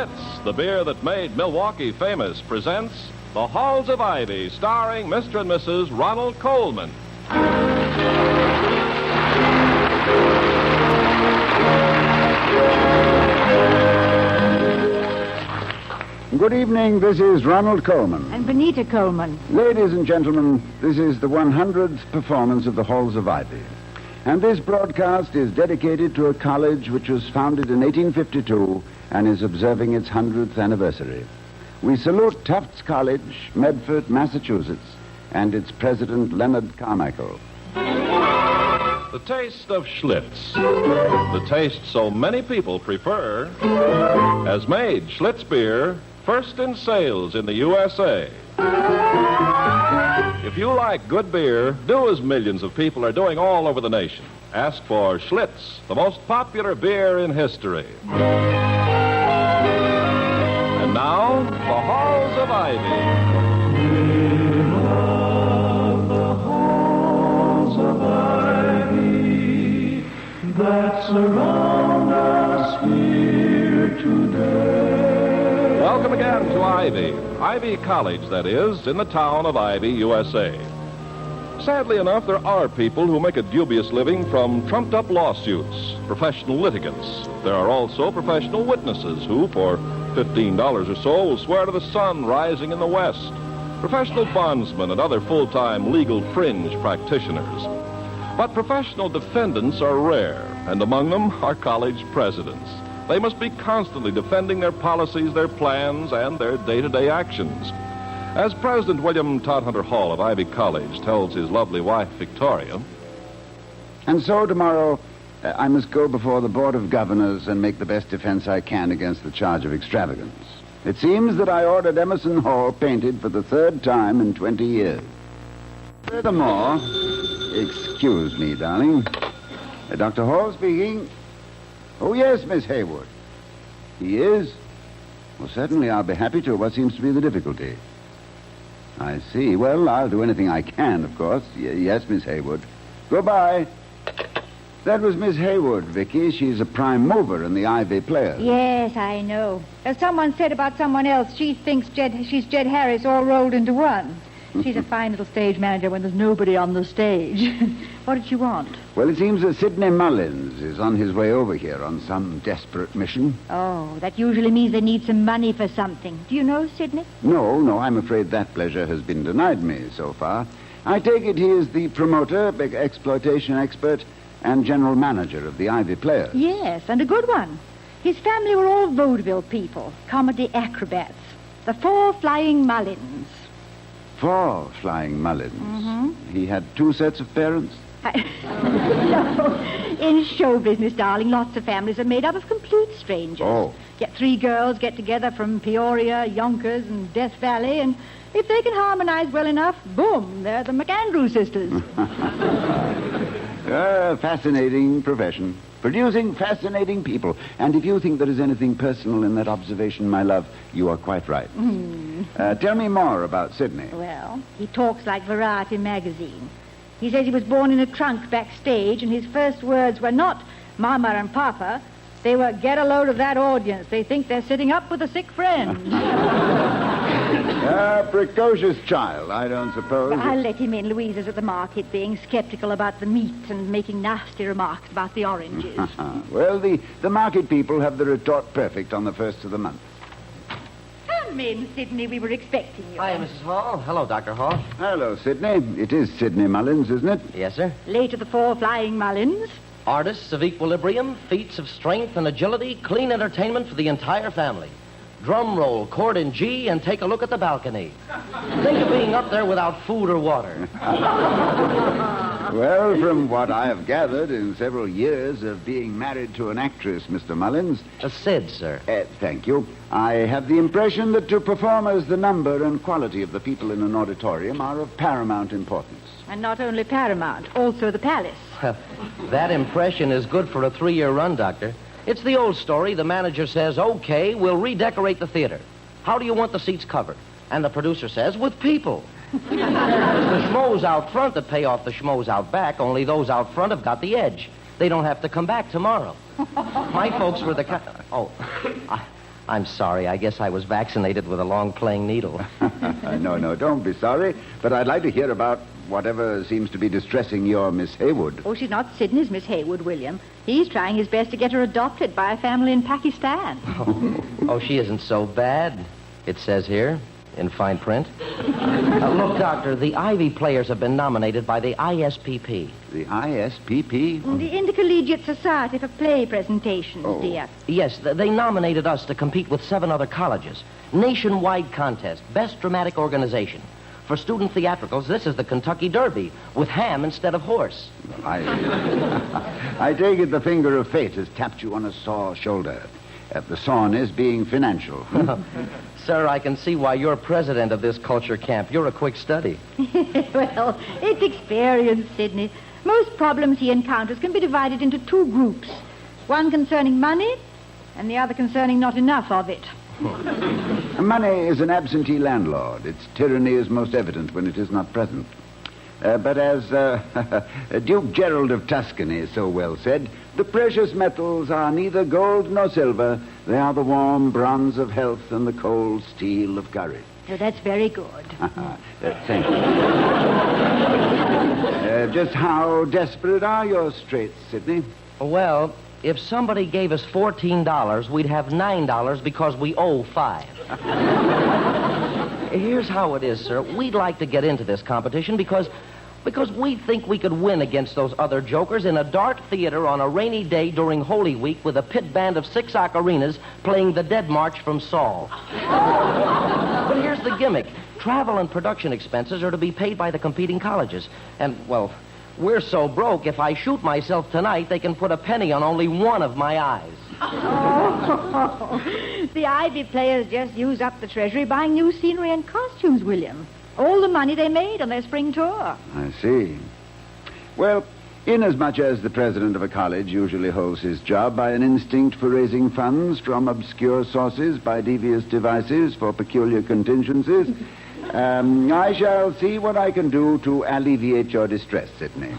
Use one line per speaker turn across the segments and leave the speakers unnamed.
Schlitz, the beer that made Milwaukee famous, presents The Halls of Ivy, starring Mr. and Mrs. Ronald Coleman.
Good evening, this is Ronald Coleman.
And Benita Coleman.
Ladies and gentlemen, this is the 100th performance of the Halls of Ivy. And this broadcast is dedicated to a college which was founded in 1852 and is observing its 100th anniversary. We salute Tufts College, Medford, Massachusetts, and its president, Leonard Carmichael.
The taste of Schlitz, the taste so many people prefer, has made Schlitz beer first in sales in the USA. If you like good beer, do as millions of people are doing all over the nation. Ask for Schlitz, the most popular beer in history. And now, the Halls of Ivy.
We love the halls of ivy that surround us here today.
Welcome again to Ivy. Ivy College, that is, in the town of Ivy, USA. Sadly enough, there are people who make a dubious living from trumped-up lawsuits, professional litigants. There are also professional witnesses who, for $15 or so, will swear to the sun rising in the west. Professional bondsmen and other full-time legal fringe practitioners. But professional defendants are rare, and among them are college presidents. They must be constantly defending their policies, their plans, and their day-to-day actions. As President William Todhunter Hall of Ivy College tells his lovely wife, Victoria,
And so tomorrow, I must go before the Board of Governors and make the best defense I can against the charge of extravagance. It seems that I ordered Emerson Hall painted for the third time in 20 years. Furthermore, excuse me, darling. Dr. Hall speaking. Oh, yes, Miss Haywood. He is? Well, certainly I'll be happy to. What seems to be the difficulty? I see. Well, I'll do anything I can, of course. Yes, Miss Haywood. Goodbye. That was Miss Haywood, Vicky. She's a prime mover in the Ivy Players.
Yes, I know. As someone said about someone else, she thinks she's Jed Harris all rolled into one. She's a fine little stage manager when there's nobody on the stage. What did she want?
Well, it seems that Sidney Mullins is on his way over here on some desperate mission.
Oh, that usually means they need some money for something. Do you know Sidney?
No, I'm afraid that pleasure has been denied me so far. I take it he is the promoter, exploitation expert, and general manager of the Ivy Players.
Yes, and a good one. His family were all vaudeville people, comedy acrobats. The 4 Flying Mullins.
4 Flying Mullins.
Mm-hmm.
He had 2 sets of parents?
No. In show business, darling, lots of families are made up of complete strangers.
Oh.
Yet 3 girls get together from Peoria, Yonkers, and Death Valley, and if they can harmonize well enough, boom, they're the McAndrew sisters.
Fascinating profession. Producing fascinating people. And if you think there is anything personal in that observation, my love, you are quite right. Tell me more about Sidney.
Well, he talks like Variety magazine. He says he was born in a trunk backstage, and his first words were not Mama and Papa. They were, get a load of that audience. They think they're sitting up with a sick friend.
Precocious child, I don't suppose.
I'll let him in. Louise is at the market being skeptical about the meat and making nasty remarks about the oranges.
Well, the market people have the retort perfect on the first of the month.
Come in, Sidney. We were expecting you.
Hi, Mrs. Hall. Hello, Dr. Hall.
Hello, Sidney. It is Sidney Mullins, isn't it?
Yes, sir.
Late of the 4 Flying Mullins.
Artists of equilibrium, feats of strength and agility, clean entertainment for the entire family. Drum roll, chord in G, and take a look at the balcony. Think of being up there without food or water.
Well, from what I have gathered in several years of being married to an actress, Mr. Mullins...
Sid, sir.
Thank you. I have the impression that to performers, the number and quality of the people in an auditorium are of paramount importance.
And not only paramount, also the palace.
That impression is good for a 3-year run, Doctor. It's the old story. The manager says, okay, we'll redecorate the theater. How do you want the seats covered? And the producer says, with people. It's the schmoes out front that pay off the schmoes out back, only those out front have got the edge. They don't have to come back tomorrow. My folks were the I'm sorry. I guess I was vaccinated with a long-playing needle.
No, don't be sorry. But I'd like to hear about whatever seems to be distressing your Miss Haywood.
Oh, she's not Sydney's Miss Haywood, William. He's trying his best to get her adopted by a family in Pakistan.
Oh, she isn't so bad, it says here, in fine print. Look, Doctor, the Ivy players have been nominated by the ISPP.
The ISPP?
The Intercollegiate Society for Play Presentations, dear.
Yes, they nominated us to compete with 7 other colleges. Nationwide contest, best dramatic organization. For student theatricals, this is the Kentucky Derby, with ham instead of horse.
I take it the finger of fate has tapped you on a sore shoulder. The soreness being financial.
Sir, I can see why you're president of this culture camp. You're a quick study.
Well, it's experience, Sidney. Most problems he encounters can be divided into 2 groups. One concerning money, and the other concerning not enough of it.
Money is an absentee landlord. Its tyranny is most evident when it is not present. But as Duke Gerald of Tuscany so well said, the precious metals are neither gold nor silver. They are the warm bronze of health and the cold steel of courage.
Oh, that's very good.
Thank you. Just how desperate are your straits, Sidney?
Well, if somebody gave us $14, we'd have $9 because we owe $5. Here's how it is, sir. We'd like to get into this competition because we think we could win against those other jokers in a dark theater on a rainy day during Holy Week with a pit band of 6 ocarinas playing the Dead March from Saul. But here's the gimmick. Travel and production expenses are to be paid by the competing colleges. And, well, we're so broke, if I shoot myself tonight, they can put a penny on only one of my eyes.
Oh, the Ivy players just use up the treasury buying new scenery and costumes, William. All the money they made on their spring tour.
I see. Well, inasmuch as the president of a college usually holds his job by an instinct for raising funds from obscure sources by devious devices for peculiar contingencies, I shall see what I can do to alleviate your distress, Sidney.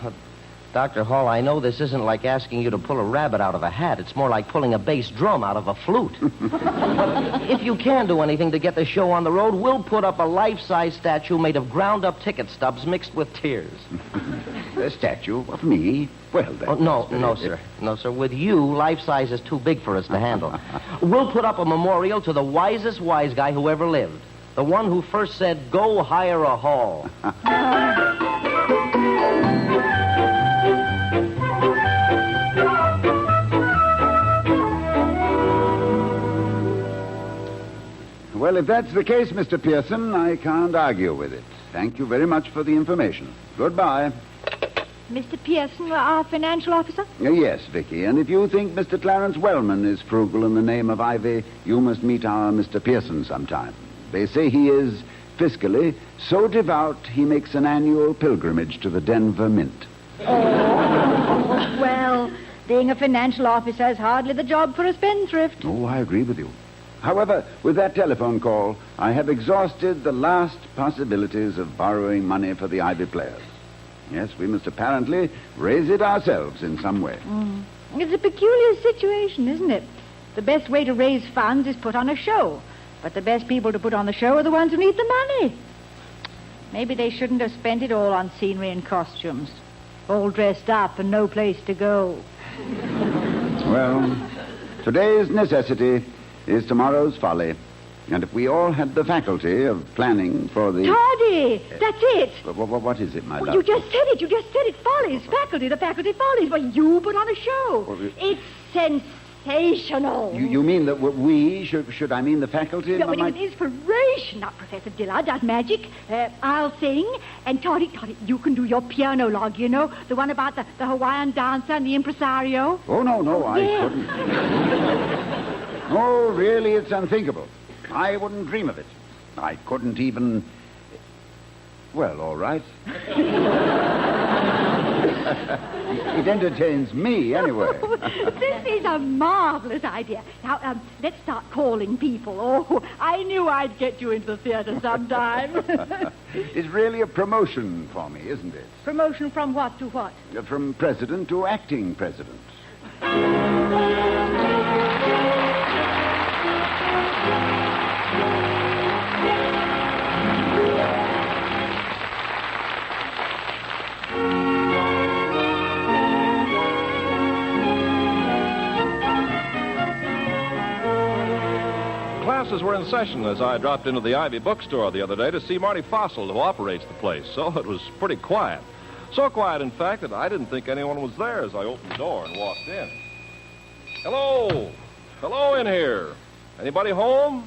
Dr. Hall, I know this isn't like asking you to pull a rabbit out of a hat. It's more like pulling a bass drum out of a flute. But if you can do anything to get the show on the road, we'll put up a life-size statue made of ground-up ticket stubs mixed with tears.
A statue of me? Well, then.
Oh, no, sir. No, sir. With you, life-size is too big for us to handle. We'll put up a memorial to the wisest wise guy who ever lived. The one who first said, go hire a hall.
Well, if that's the case, Mr. Pearson, I can't argue with it. Thank you very much for the information. Goodbye.
Mr. Pearson, our financial officer?
Yes, Vicky, and if you think Mr. Clarence Wellman is frugal in the name of Ivy, you must meet our Mr. Pearson sometime. They say he is, fiscally, so devout he makes an annual pilgrimage to the Denver Mint.
Oh, well, being a financial officer is hardly the job for a spendthrift.
Oh, I agree with you. However, with that telephone call, I have exhausted the last possibilities of borrowing money for the Ivy players. Yes, we must apparently raise it ourselves in some way.
It's a peculiar situation, isn't it? The best way to raise funds is put on a show. But the best people to put on the show are the ones who need the money. Maybe they shouldn't have spent it all on scenery and costumes. All dressed up and no place to go.
Well, today's necessity is tomorrow's folly. And if we all had the faculty of planning for the...
Toddy! That's it!
What is it, my love?
You just said it. Follies. Faculty, the Faculty Follies. Well, you put on a show. It's sensational.
You mean that we, should I mean the faculty?
No, it's inspiration, not Professor Dillard, not magic. I'll sing, and Toddy, you can do your piano log, you know, the one about the Hawaiian dancer and the impresario.
Oh, no, I couldn't. Oh, really, it's unthinkable. I wouldn't dream of it. I couldn't even... Well, all right. It entertains me, anyway.
This is a marvelous idea. Now, let's start calling people. Oh, I knew I'd get you into the theater sometime.
It's really a promotion for me, isn't it?
Promotion from what to what?
From president to acting president.
were in session as I dropped into the Ivy Bookstore the other day to see Marty Fossil, who operates the place, so it was pretty quiet. So quiet, in fact, that I didn't think anyone was there as I opened the door and walked in. Hello? Hello in here. Anybody home?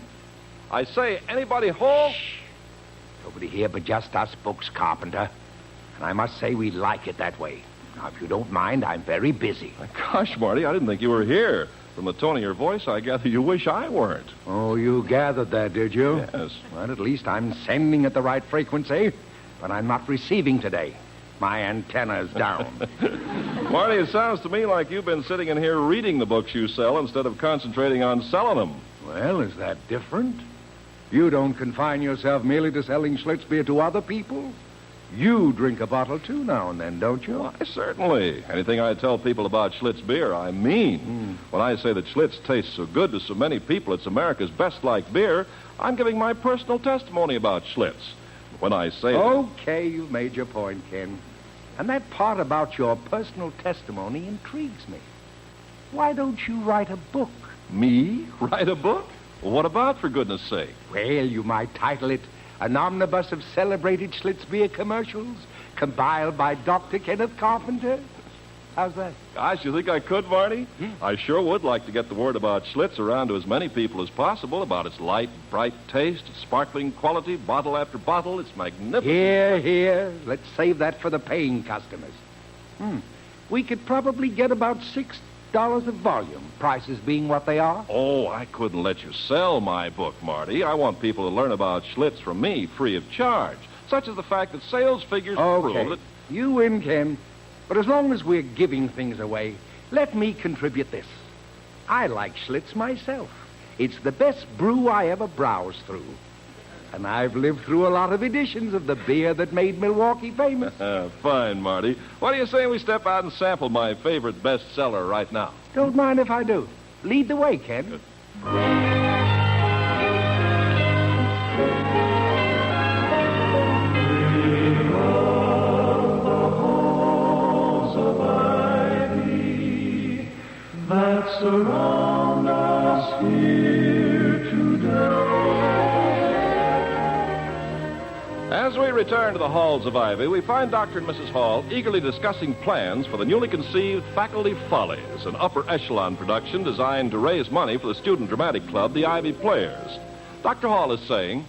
I say, anybody home?
Shh. Nobody here but just us books, Carpenter. And I must say we like it that way. Now, if you don't mind, I'm very busy.
Gosh, Marty, I didn't think you were here. From the tone of your voice, I gather you wish I weren't.
Oh, you gathered that, did you?
Yes.
Well, at least I'm sending at the right frequency. But I'm not receiving today. My antenna's down.
Marty, it sounds to me like you've been sitting in here reading the books you sell instead of concentrating on selling them.
Well, is that different? You don't confine yourself merely to selling Schlitz beer to other people. You drink a bottle, too, now and then, don't you?
Why, certainly. Anything I tell people about Schlitz beer, I mean. When I say that Schlitz tastes so good to so many people, it's America's best-liked beer, I'm giving my personal testimony about Schlitz. When I say...
Okay, you've made your point, Ken. And that part about your personal testimony intrigues me. Why don't you write a book?
Me? Write a book? Well, what about, for goodness sake?
Well, you might title it An Omnibus of Celebrated Schlitz Beer Commercials, compiled by Dr. Kenneth Carpenter. How's that?
Gosh, you think I could, Marty? I sure would like to get the word about Schlitz around to as many people as possible, about its light, bright taste, sparkling quality, bottle after bottle. It's magnificent.
Here. Let's save that for the paying customers. We could probably get about $6 a volume, prices being what they are.
Oh, I couldn't let you sell my book, Marty. I want people to learn about Schlitz from me free of charge, such as the fact that sales figures prove that...
You win, Ken. But as long as we're giving things away, let me contribute this. I like Schlitz myself. It's the best brew I ever browsed through. And I've lived through a lot of editions of the beer that made Milwaukee famous.
Fine, Marty. What do you say we step out and sample my favorite bestseller right now?
Don't mind if I do. Lead the way, Ken.
That surround us here today.
As we return to the halls of Ivy, we find Dr. and Mrs. Hall eagerly discussing plans for the newly conceived Faculty Follies, an upper echelon production designed to raise money for the student dramatic club, the Ivy Players. Dr. Hall is saying...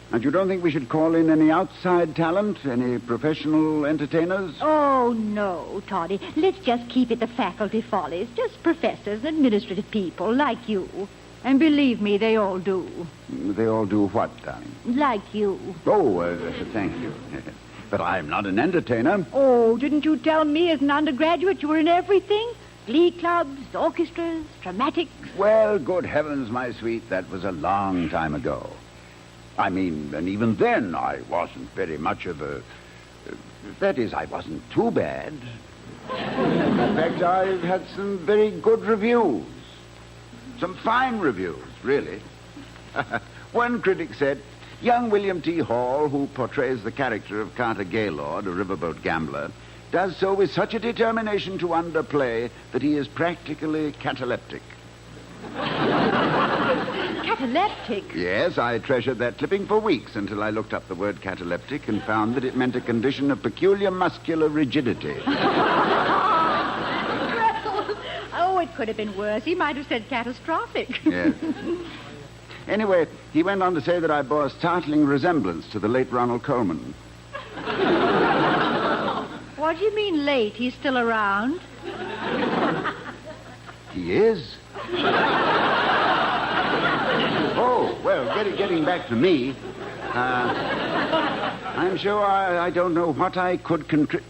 And you don't think we should call in any outside talent, any professional entertainers?
Oh, no, Toddy. Let's just keep it the Faculty Follies. Just professors and administrative people like you. And believe me, they all do.
They all do what, darling?
Like you.
Oh, thank you. But I'm not an entertainer.
Oh, didn't you tell me as an undergraduate you were in everything? Glee clubs, orchestras, dramatics.
Well, good heavens, my sweet, that was a long time ago. I mean, and even then, I wasn't very much of a... That is, I wasn't too bad. In fact, I've had some very good reviews. Some fine reviews, really. One critic said, young William T. Hall, who portrays the character of Carter Gaylord, a riverboat gambler, does so with such a determination to underplay that he is practically cataleptic.
Cataleptic?
Yes, I treasured that clipping for weeks until I looked up the word cataleptic and found that it meant a condition of peculiar muscular rigidity.
Oh, it could have been worse. He might have said catastrophic.
Yes. Anyway, he went on to say that I bore a startling resemblance to the late Ronald Colman.
What do you mean late? He's still around?
He is. Oh, well, getting back to me, I'm sure I don't know what I could contribute.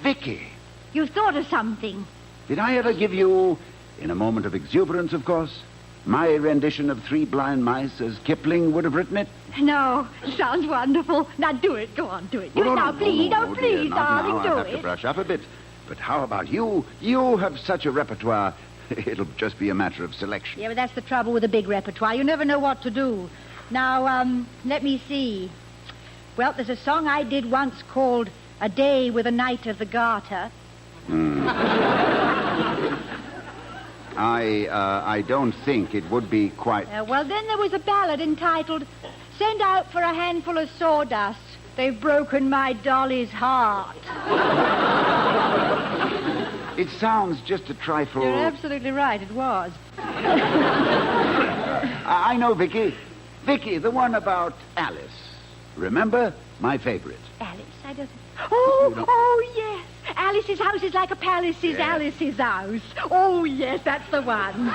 Vicky.
You thought of something.
Did I ever give you, in a moment of exuberance, of course, my rendition of Three Blind Mice as Kipling would have written it?
No, sounds wonderful. Now do it. Go on, do it. Do it now, please.
No,
please,
dear,
darling,
now.
do
I'll have
it.
to brush up a bit. But how about you? You have such a repertoire. It'll just be a matter of selection.
Yeah, but that's the trouble with a big repertoire. You never know what to do. Now, let me see. Well, there's a song I did once called A Day with a Night of the Garter.
I don't think it would be quite...
Well, then there was a ballad entitled, Send Out for a Handful of Sawdust. They've broken my dolly's heart.
It sounds just a trifle...
You're absolutely right, it was.
I know, Vicky. Vicky, the one about Alice. Remember? My favorite.
Alice, I don't... Oh, yes. Alice's house is like a palace is Alice's house. Oh, yes, that's the one.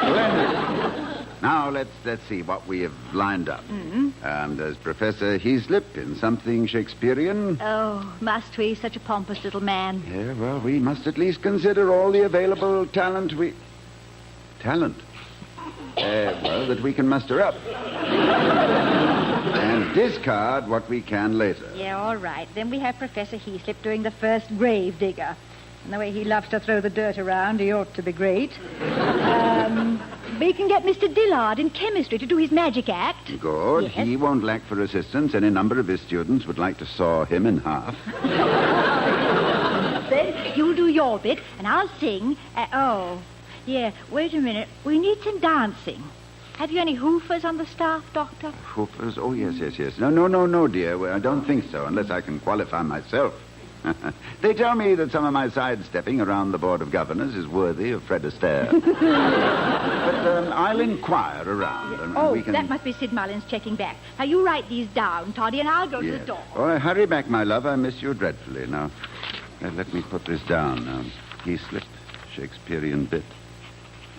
Now, let's see what we have lined up.
Mm-hmm.
There's Professor Heaslip in something Shakespearean.
Oh, must we? Such a pompous little man.
Yeah, well, we must at least consider all the available talent Talent? That we can muster up. And discard what we can later.
Yeah, all right. Then we have Professor Heaslip doing the first grave digger. And the way he loves to throw the dirt around, he ought to be great. We can get Mr. Dillard in chemistry to do his magic act.
Good.
Yes.
He won't lack for assistance. Any number of his students would like to saw him in half.
Then you'll do your bit, and I'll sing. Wait a minute. We need some dancing. Have you any hoofers on the staff, Doctor?
Hoofers? Oh, yes. No, dear. Well, I don't think so, unless I can qualify myself. They tell me that some of my sidestepping around the Board of Governors is worthy of Fred Astaire. But I'll inquire around. And we can...
that must be Sid Mullins checking back. Now, you write these down, Toddy, and I'll go to the door.
Oh, hurry back, my love. I miss you dreadfully. Now, let me put this down. Now, Heaslip, Shakespearean bit.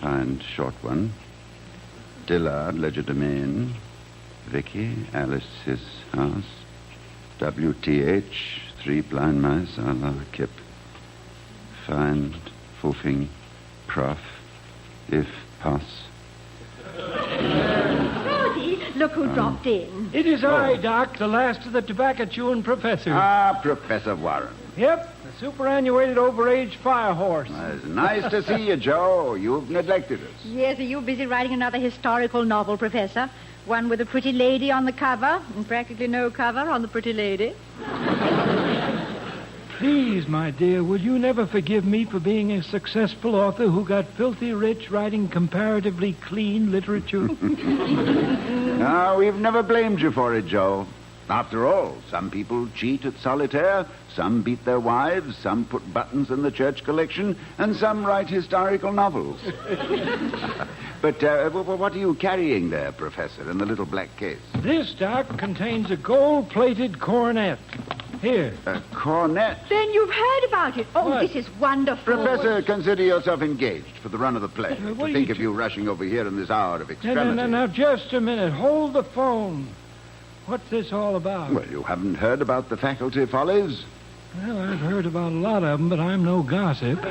Find short one. Dillard, legerdemain. Vicky, Alice's house. WTH, 3 blind mice, a la Kip. Find, foofing, prof, if pass.
Toddy, look who dropped in.
It is I, Doc, the last of the tobacco-chewing professors.
Ah, Professor Warren.
Yep, the superannuated overage fire horse.
It's nice to see you, Joe. You've neglected us.
Yes, are you busy writing another historical novel, Professor? One with a pretty lady on the cover and practically no cover on the pretty lady.
Please, my dear, will you never forgive me for being a successful author who got filthy rich writing comparatively clean literature?
No, we've never blamed you for it, Joe. After all, some people cheat at solitaire, some beat their wives, some put buttons in the church collection, and some write historical novels. But what are you carrying there, Professor, in the little black case?
This, Doc, contains a gold-plated cornet. Here.
A cornet?
Then you've heard about it. Oh,
What?
This is wonderful.
Professor, consider yourself engaged for the run of the play.
what
To
are
think
you
of you rushing over here in this hour of extremity.
Now, just a minute. Hold the phone. What's this all about?
Well, you haven't heard about the Faculty Follies?
Well, I've heard about a lot of them, but I'm no gossip.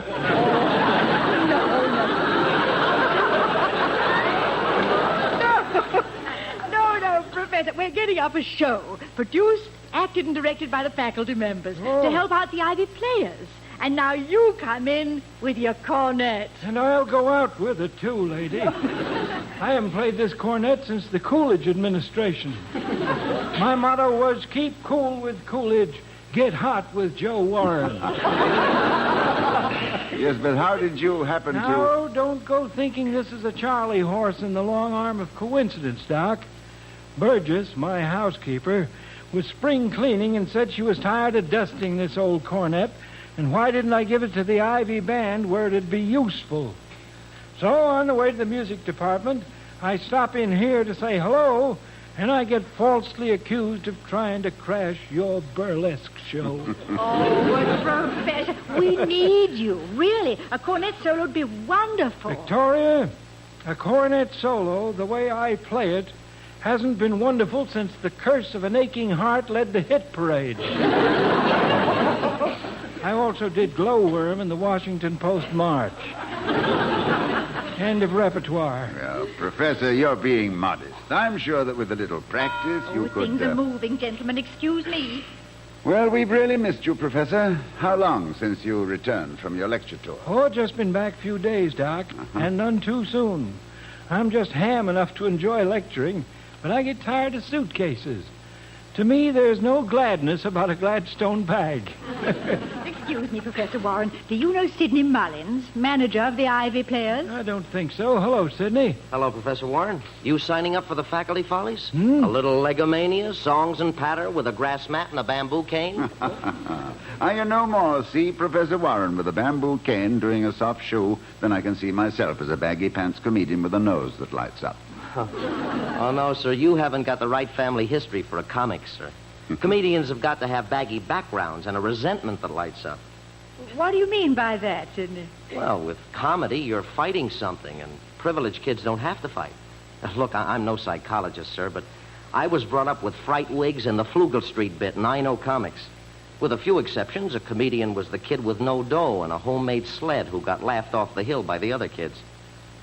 No, Professor. We're getting up a show. Produced, acted, and directed by the faculty members to help out the Ivy players. And now you come in with your cornet.
And I'll go out with it, too, lady. I haven't played this cornet since the Coolidge administration. My motto was, keep cool with Coolidge, get hot with Joe Warren.
Yes, but how did you happen to...
Now, don't go thinking this is a Charlie horse in the long arm of coincidence, Doc. Burgess, my housekeeper, was spring cleaning and said she was tired of dusting this old cornet, and why didn't I give it to the Ivy Band where it'd be useful? So, on the way to the music department, I stop in here to say hello, and I get falsely accused of trying to crash your burlesque show.
Oh, Professor, we need you. Really, a cornet solo would be wonderful.
Victoria, a cornet solo, the way I play it, hasn't been wonderful since the curse of an aching heart led the hit parade. I also did Glowworm in the Washington Post March. End of repertoire.
Well, Professor, you're being modest. I'm sure that with a little practice, you could...
Things are moving, gentlemen. Excuse me.
Well, we've really missed you, Professor. How long since you returned from your lecture tour?
Oh, just been back a few days, Doc, and none too soon. I'm just ham enough to enjoy lecturing, but I get tired of suitcases. To me, there's no gladness about a Gladstone bag.
Excuse me, Professor Warren. Do you know Sidney Mullins, manager of the Ivy Players?
I don't think so. Hello, Sidney.
Hello, Professor Warren. You signing up for the Faculty Follies?
Hmm?
A little legomania, songs and patter with a grass mat and a bamboo cane?
I no more see Professor Warren with a bamboo cane doing a soft shoe than I can see myself as a baggy pants comedian with a nose that lights up.
Oh, no, sir. You haven't got the right family history for a comic, sir. Comedians have got to have baggy backgrounds and a resentment that lights up.
What do you mean by that, Sidney?
Well, with comedy, you're fighting something, and privileged kids don't have to fight. Look, I'm no psychologist, sir, but I was brought up with fright wigs and the Flugel Street bit, and I know comics. With a few exceptions, a comedian was the kid with no dough and a homemade sled who got laughed off the hill by the other kids.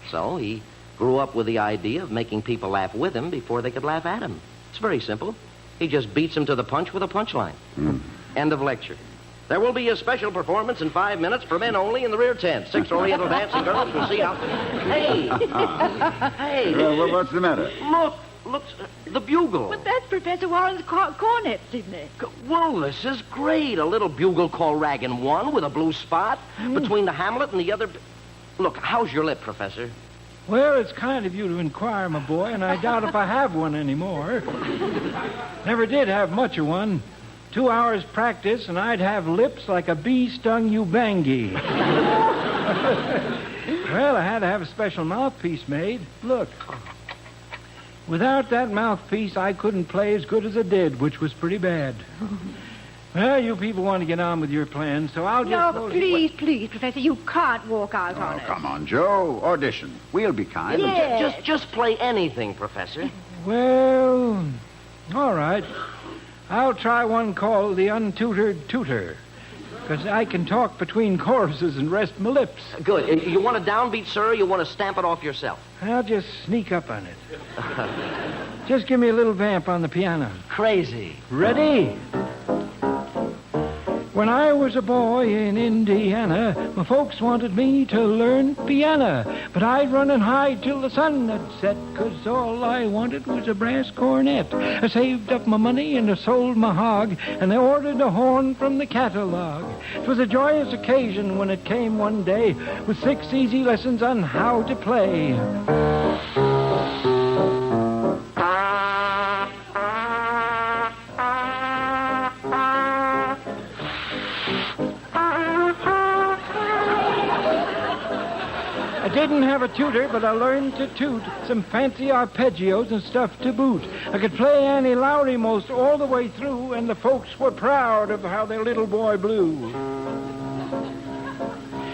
So he grew up with the idea of making people laugh with him before they could laugh at him. It's very simple. He just beats them to the punch with a punchline. End of lecture. There will be a special performance in 5 minutes for men only in the rear tent. 6 Oriental dancing girls will see how... Hey! Hey!
Well, what's the matter?
Look, the bugle.
But that's Professor Warren's cornet, Sidney.
Well, this is great. A little bugle called Ragin' 1 with a blue spot between the Hamlet and the other... Look, how's your lip, Professor?
Well, it's kind of you to inquire, my boy, and I doubt if I have one anymore. Never did have much of one. 2 hours practice, and I'd have lips like a bee-stung Ubangi. Well, I had to have a special mouthpiece made. Look. Without that mouthpiece, I couldn't play as good as I did, which was pretty bad. Well, you people want to get on with your plans, so I'll just...
No, please, Professor, you can't walk out on us.
Come on, Joe. Audition. We'll be kind.
Yes.
Just play anything, Professor.
Well, all right. I'll try one called The Untutored Tutor, because I can talk between choruses and rest my lips.
Good. You want a downbeat, sir, or you want to stamp it off yourself?
I'll just sneak up on it. Just give me a little vamp on the piano.
Crazy.
Ready? When I was a boy in Indiana, my folks wanted me to learn piano. But I'd run and hide till the sun had set, 'cause all I wanted was a brass cornet. I saved up my money and I sold my hog, and I ordered a horn from the catalog. It was a joyous occasion when it came one day, with 6 easy lessons on how to play. I didn't have a tutor, but I learned to toot some fancy arpeggios and stuff to boot. I could play Annie Lowry most all the way through, and the folks were proud of how their little boy blew.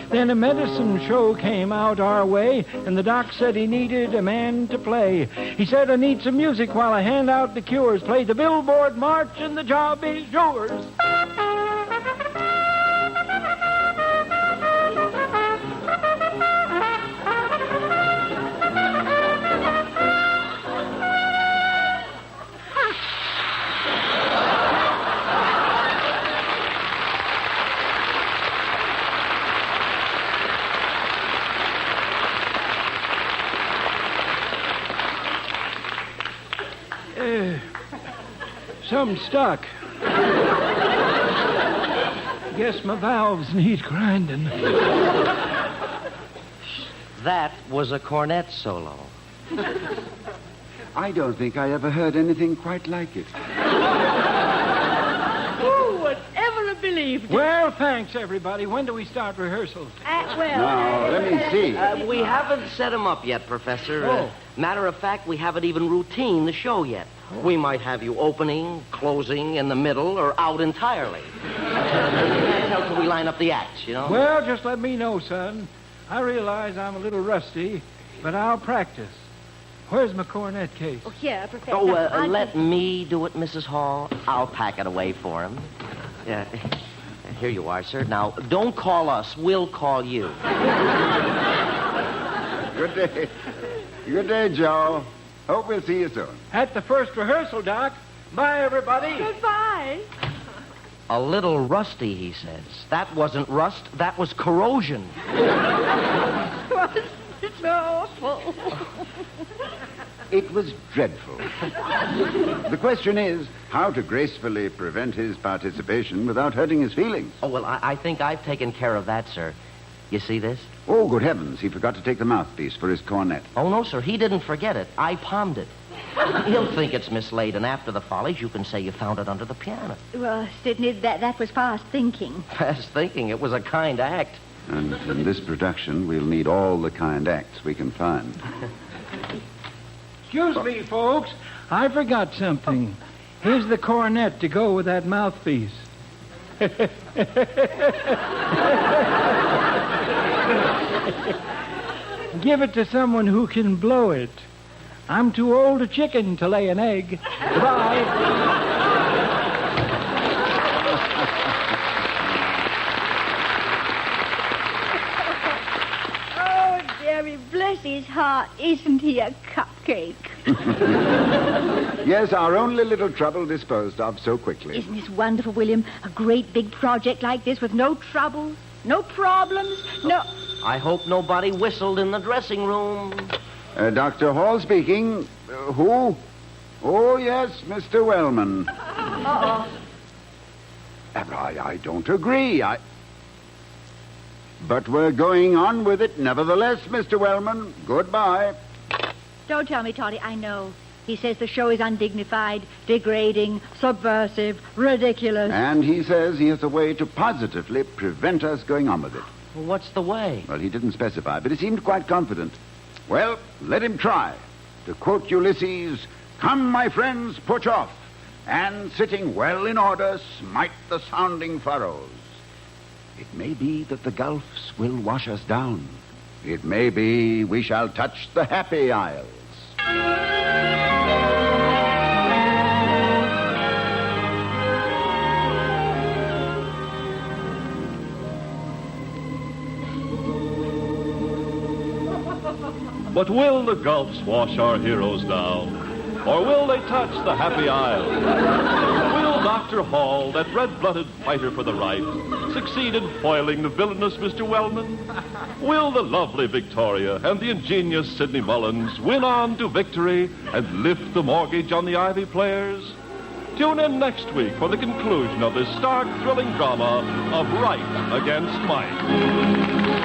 Then a medicine show came out our way, and the doc said he needed a man to play. He said, I need some music while I hand out the cures. Play the Billboard March and the job is yours. Some stuck. Guess my valves need grinding.
That was a cornet solo.
I don't think I ever heard anything quite like it.
Who would ever have believed it?
Well, thanks, everybody. When do we start rehearsals?
Now, let me see.
We haven't set him up yet, Professor.
Oh.
Matter of fact, we haven't even routine the show yet. We might have you opening, closing, in the middle, or out entirely. Can't tell till we line up the acts, you know?
Well, just let me know, son. I realize I'm a little rusty, but I'll practice. Where's my cornet case?
Oh, here, Professor.
Oh,
I'll
let
just-
me do it, Mrs. Hall. I'll pack it away for him. Yeah. Here you are, sir. Now, don't call us. We'll call you.
Good day. Good day, Joe. Hope we'll see you soon.
At the first rehearsal, Doc. Bye, everybody.
Goodbye.
A little rusty, he says. That wasn't rust. That was corrosion.
Well, awful.
It was dreadful. The question is how to gracefully prevent his participation without hurting his feelings.
Oh, well, I think I've taken care of that, sir. You see this?
Oh, good heavens, he forgot to take the mouthpiece for his cornet.
Oh, no, sir, he didn't forget it. I palmed it. He'll think it's mislaid, and after the Follies, you can say you found it under the piano.
Well, Sidney, that was fast thinking.
Fast thinking. It was a kind act.
And in this production, we'll need all the kind acts we can find.
Excuse me, folks. I forgot something. Here's the cornet to go with that mouthpiece. Give it to someone who can blow it. I'm too old a chicken to lay an egg. Goodbye.
Oh, Jerry, bless his heart, isn't he a cupcake?
Yes, our only little trouble disposed of so quickly.
Isn't this wonderful, William? A great big project like this with no troubles, no problems, no...
I hope nobody whistled in the dressing room.
Dr. Hall speaking. Who? Oh, yes, Mr. Wellman.
Uh-oh.
I don't agree. But we're going on with it nevertheless, Mr. Wellman. Goodbye.
Don't tell me, Toddy, I know. He says the show is undignified, degrading, subversive, ridiculous.
And he says he has a way to positively prevent us going on with it.
Well, what's the way?
Well, he didn't specify, but he seemed quite confident. Well, let him try. To quote Ulysses, "Come, my friends, push off, and sitting well in order, smite the sounding furrows. It may be that the gulfs will wash us down. It may be we shall touch the happy isles."
But will the gulfs wash our heroes down? Or will they touch the happy isle? Will Dr. Hall, that red-blooded fighter for the right, succeed in foiling the villainous Mr. Wellman? Will the lovely Victoria and the ingenious Sidney Mullins win on to victory and lift the mortgage on the Ivy players? Tune in next week for the conclusion of this stark, thrilling drama of right against might.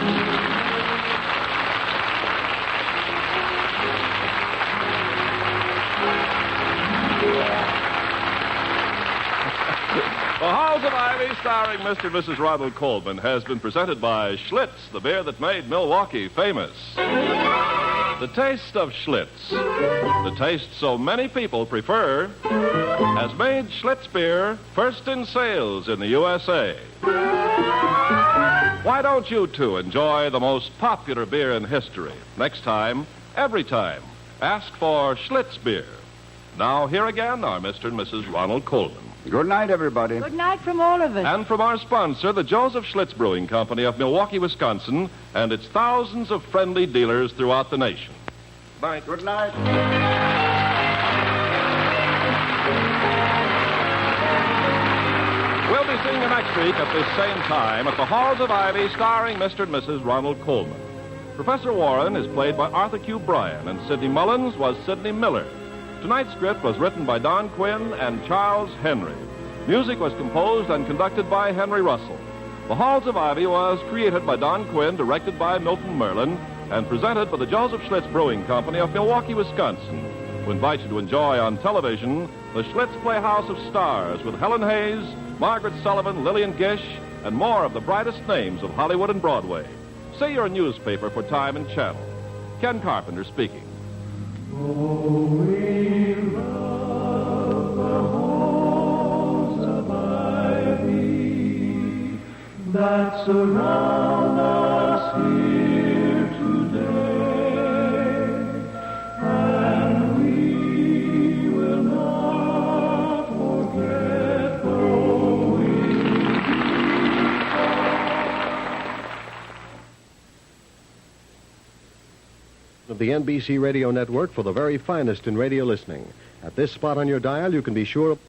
The Halls of Ivy, starring Mr. and Mrs. Ronald Coleman, has been presented by Schlitz, the beer that made Milwaukee famous. The taste of Schlitz, the taste so many people prefer, has made Schlitz beer first in sales in the USA. Why don't you, too, enjoy the most popular beer in history? Next time, every time, ask for Schlitz beer. Now, here again are Mr. and Mrs. Ronald Coleman.
Good night, everybody.
Good night from all of us.
And from our sponsor, the Joseph Schlitz Brewing Company of Milwaukee, Wisconsin, and its thousands of friendly dealers throughout the nation. Night.
Good night.
We'll be seeing you next week at this same time at the Halls of Ivy, starring Mr. and Mrs. Ronald Coleman. Professor Warren is played by Arthur Q. Bryan, and Sidney Mullins was Sidney Miller. Tonight's script was written by Don Quinn and Charles Henry. Music was composed and conducted by Henry Russell. The Halls of Ivy was created by Don Quinn, directed by Milton Merlin, and presented by the Joseph Schlitz Brewing Company of Milwaukee, Wisconsin, who invite you to enjoy on television the Schlitz Playhouse of Stars with Helen Hayes, Margaret Sullivan, Lillian Gish, and more of the brightest names of Hollywood and Broadway. See your newspaper for time and channel. Ken Carpenter speaking.
Oh, we love the halls of ivy that surround us here today, and we will not forget though we
of the NBC Radio Network for the very finest in radio listening. At this spot on your dial, you can be sure of